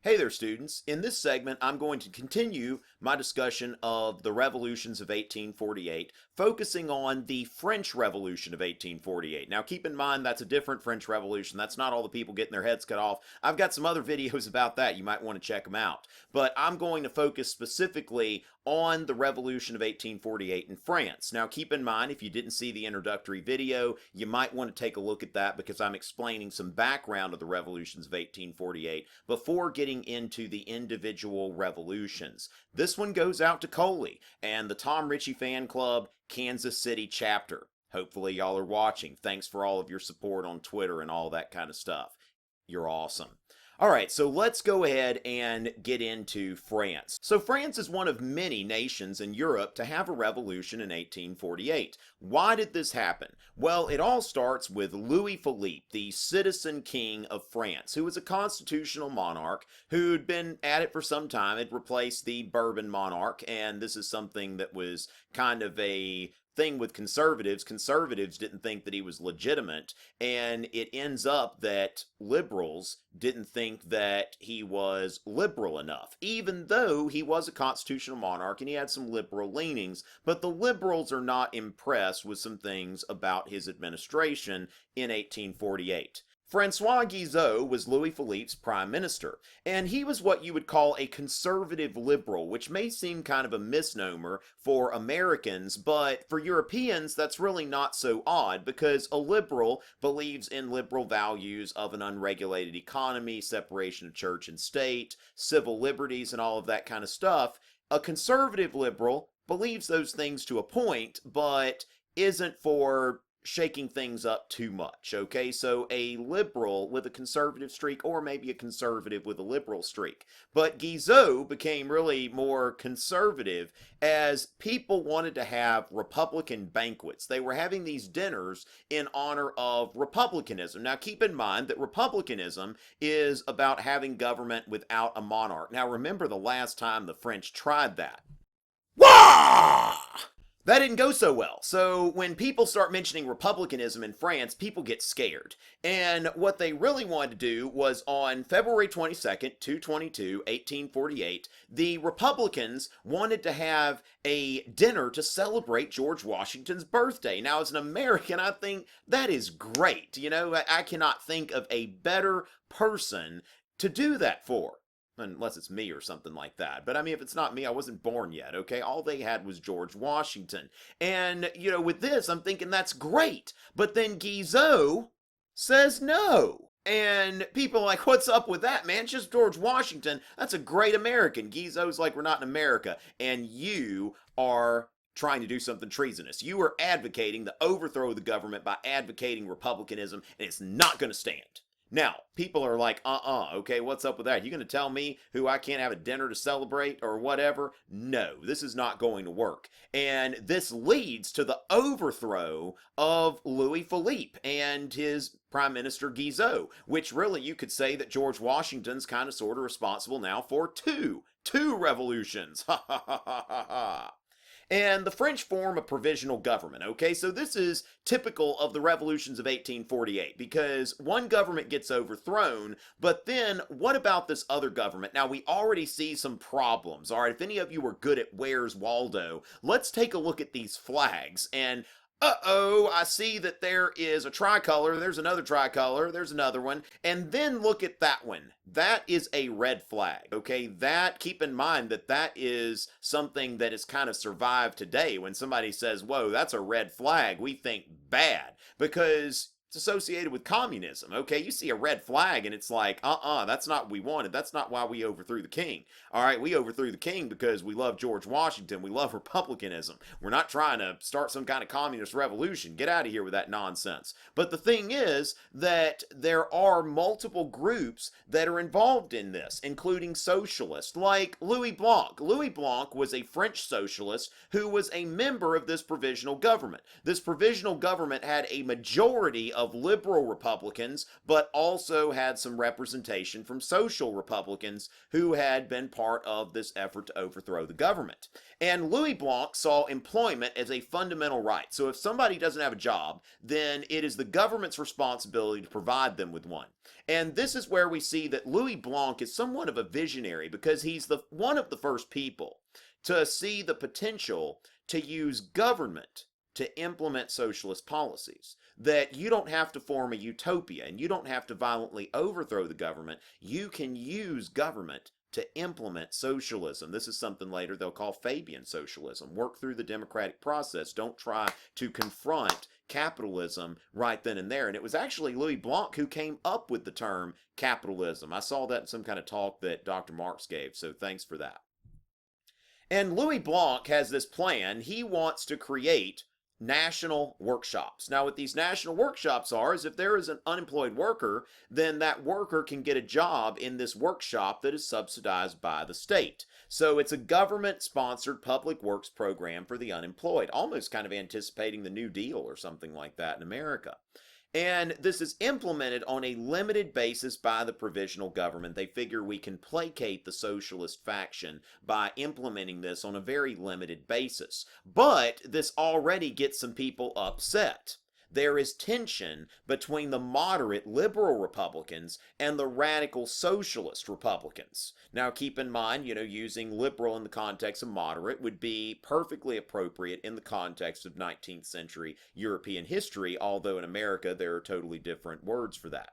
Hey there, students. In this segment, I'm going to continue my discussion of the revolutions of 1848, focusing on the French Revolution of 1848. Now, keep in mind, that's a different French Revolution. That's not all the people getting their heads cut off. I've got some other videos about that. You might want to check them out. But I'm going to focus specifically on the Revolution of 1848 in France. Now, keep in mind, if you didn't see the introductory video, you might want to take a look at that because I'm explaining some background of the revolutions of 1848 before getting into the individual revolutions. This one goes out to Coley and the Tom Richey Fan Club, Kansas City chapter. Hopefully y'all are watching. Thanks for all of your support on Twitter and all that kind of stuff. You're awesome. All right, so let's go ahead and get into France. So France is one of many nations in Europe to have a revolution in 1848. Why did this happen? Well, it all starts with Louis Philippe, the citizen king of France, who was a constitutional monarch who'd been at it for some time. It replaced the Bourbon monarch, and this is something that was kind of a thing with conservatives. Conservatives didn't think that he was legitimate, and it ends up that liberals didn't think that he was liberal enough, even though he was a constitutional monarch and he had some liberal leanings. But the liberals are not impressed with some things about his administration in 1848. Francois Guizot was Louis Philippe's prime minister, and he was what you would call a conservative liberal, which may seem kind of a misnomer for Americans, but for Europeans that's really not so odd, because a liberal believes in liberal values of an unregulated economy, separation of church and state, civil liberties, and all of that kind of stuff. A conservative liberal believes those things to a point, but isn't for shaking things up too much, okay? So a liberal with a conservative streak, or maybe a conservative with a liberal streak. But Guizot became really more conservative as people wanted to have Republican banquets. They were having these dinners in honor of republicanism. Now keep in mind that republicanism is about having government without a monarch. Now remember the last time the French tried that. Wah! That didn't go so well. So when people start mentioning republicanism in France, people get scared. And what they really wanted to do was on February 22nd, 1848, the Republicans wanted to have a dinner to celebrate George Washington's birthday. Now, as an American, I think that is great. You know, I cannot think of a better person to do that for. Unless it's me or something like that. But I mean, if it's not me, I wasn't born yet, okay? All they had was George Washington. And, you know, with this, I'm thinking that's great. But then Guizot says no. And people are like, what's up with that, man? It's just George Washington. That's a great American. Guizot's like, we're not in America. And you are trying to do something treasonous. You are advocating the overthrow of the government by advocating republicanism, and it's not going to stand. Now, people are like, okay, what's up with that? You going to tell me who I can't have a dinner to celebrate or whatever? No, this is not going to work. And this leads to the overthrow of Louis Philippe and his Prime Minister Guizot, which really you could say that George Washington's kind of sort of responsible now for two revolutions. Ha ha ha ha ha ha. And the French form a provisional government, okay? So this is typical of the revolutions of 1848 because one government gets overthrown, but then what about this other government? Now, we already see some problems, all right? If any of you were good at Where's Waldo, let's take a look at these flags. And uh-oh, I see that there is a tricolor, there's another tricolor, there's another one, and then look at that one. That is a red flag, okay? That, keep in mind that that is something that has kind of survived today. When somebody says, whoa, that's a red flag, we think bad, because it's associated with communism, okay? You see a red flag and it's like, that's not what we wanted. That's not why we overthrew the king. All right, we overthrew the king because we love George Washington. We love republicanism. We're not trying to start some kind of communist revolution. Get out of here with that nonsense. But the thing is that there are multiple groups that are involved in this, including socialists, like Louis Blanc. Louis Blanc was a French socialist who was a member of this provisional government. This provisional government had a majority of of liberal Republicans, but also had some representation from social Republicans who had been part of this effort to overthrow the government. And Louis Blanc saw employment as a fundamental right. So if somebody doesn't have a job, then it is the government's responsibility to provide them with one. And this is where we see that Louis Blanc is somewhat of a visionary because he's one of the first people to see the potential to use government to implement socialist policies. That you don't have to form a utopia and you don't have to violently overthrow the government. You can use government to implement socialism. This is something later they'll call Fabian socialism. Work through the democratic process. Don't try to confront capitalism right then and there. And it was actually Louis Blanc who came up with the term capitalism. I saw that in some kind of talk that Dr. Marx gave, so thanks for that. And Louis Blanc has this plan. He wants to create national workshops. Now, what these national workshops are is if there is an unemployed worker, then that worker can get a job in this workshop that is subsidized by the state. So it's a government-sponsored public works program for the unemployed, almost kind of anticipating the New Deal or something like that in America. And this is implemented on a limited basis by the Provisional Government. They figure we can placate the socialist faction by implementing this on a very limited basis. But this already gets some people upset. There is tension between the moderate liberal Republicans and the radical socialist Republicans. Now keep in mind, using liberal in the context of moderate would be perfectly appropriate in the context of 19th century European history, although in America there are totally different words for that.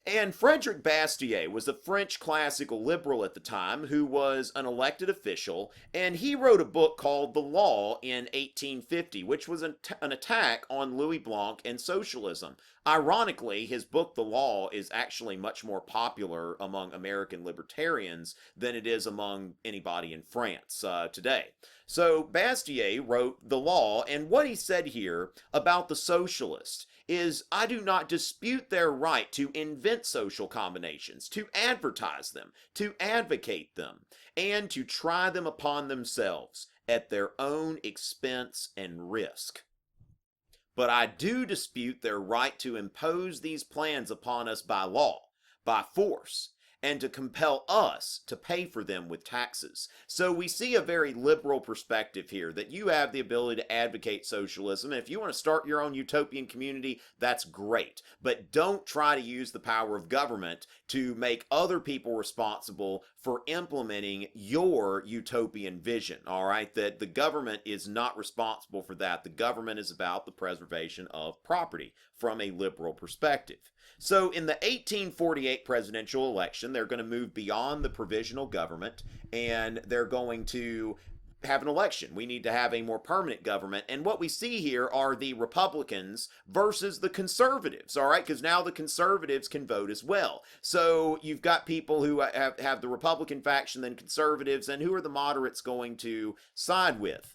And Frederic Bastiat was a French classical liberal at the time who was an elected official, and he wrote a book called The Law in 1850, which was an attack on Louis Blanc and socialism. Ironically, his book, The Law, is actually much more popular among American libertarians than it is among anybody in France today. So Bastiat wrote The Law, and what he said here about the socialists is, I do not dispute their right to invent social combinations, to advertise them, to advocate them, and to try them upon themselves at their own expense and risk. But I do dispute their right to impose these plans upon us by law, by force, and to compel us to pay for them with taxes. So we see a very liberal perspective here, that you have the ability to advocate socialism, and if you want to start your own utopian community, that's great. But don't try to use the power of government to make other people responsible for implementing your utopian vision, all right? That the government is not responsible for that. The government is about the preservation of property from a liberal perspective. So in the 1848 presidential election, they're going to move beyond the provisional government and they're going to have an election. We need to have a more permanent government. And what we see here are the Republicans versus the conservatives, all right? Because now the conservatives can vote as well. So you've got people who have the Republican faction, then conservatives, and who are the moderates going to side with?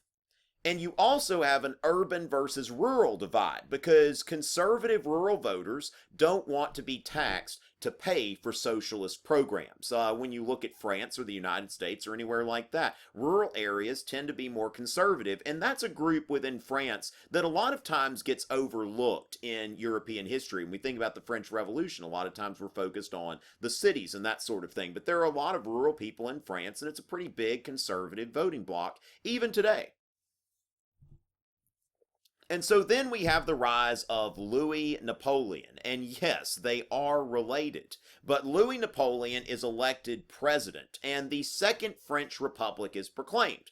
And you also have an urban versus rural divide because conservative rural voters don't want to be taxed to pay for socialist programs. When you look at France or the United States or anywhere like that, rural areas tend to be more conservative, and that's a group within France that a lot of times gets overlooked in European history. When we think about the French Revolution, a lot of times we're focused on the cities and that sort of thing, but there are a lot of rural people in France, and it's a pretty big conservative voting bloc even today. And so then we have the rise of Louis Napoleon. And yes, they are related. But Louis Napoleon is elected president, and the Second French Republic is proclaimed.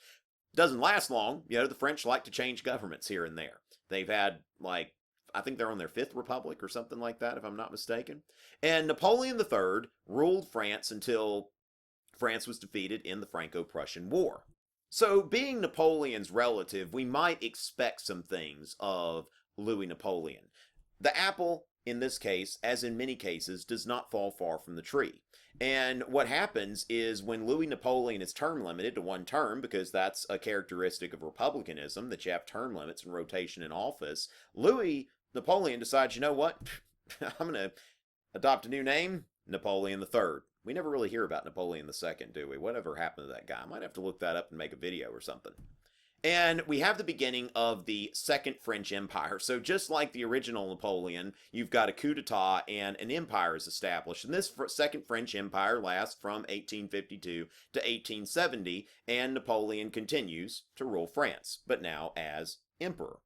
Doesn't last long. The French like to change governments here and there. They've had, I think they're on their fifth republic or something like that, if I'm not mistaken. And Napoleon III ruled France until France was defeated in the Franco-Prussian War. So, being Napoleon's relative, we might expect some things of Louis Napoleon. The apple, in this case, as in many cases, does not fall far from the tree. And what happens is when Louis Napoleon is term limited to one term, because that's a characteristic of republicanism, that you have term limits and rotation in office, Louis Napoleon decides, you know what, I'm going to adopt a new name, Napoleon III. We never really hear about Napoleon II, do we? Whatever happened to that guy? I might have to look that up and make a video or something. And we have the beginning of the Second French Empire. So just like the original Napoleon, you've got a coup d'etat and an empire is established. And this Second French Empire lasts from 1852 to 1870, and Napoleon continues to rule France, but now as emperor.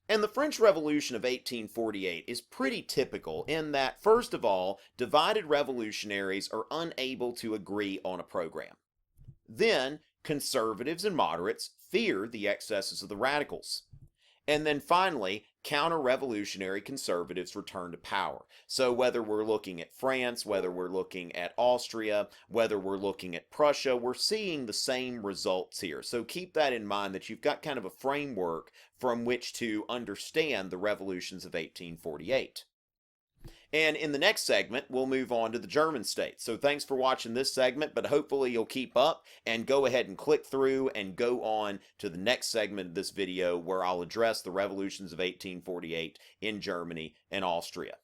And the French Revolution of 1848 is pretty typical in that, first of all, divided revolutionaries are unable to agree on a program. Then, conservatives and moderates fear the excesses of the radicals. And then finally, counter-revolutionary conservatives return to power. So whether we're looking at France, whether we're looking at Austria, whether we're looking at Prussia, we're seeing the same results here. So keep that in mind, that you've got kind of a framework from which to understand the revolutions of 1848. And in the next segment, we'll move on to the German states. So thanks for watching this segment, but hopefully you'll keep up and go ahead and click through and go on to the next segment of this video where I'll address the revolutions of 1848 in Germany and Austria.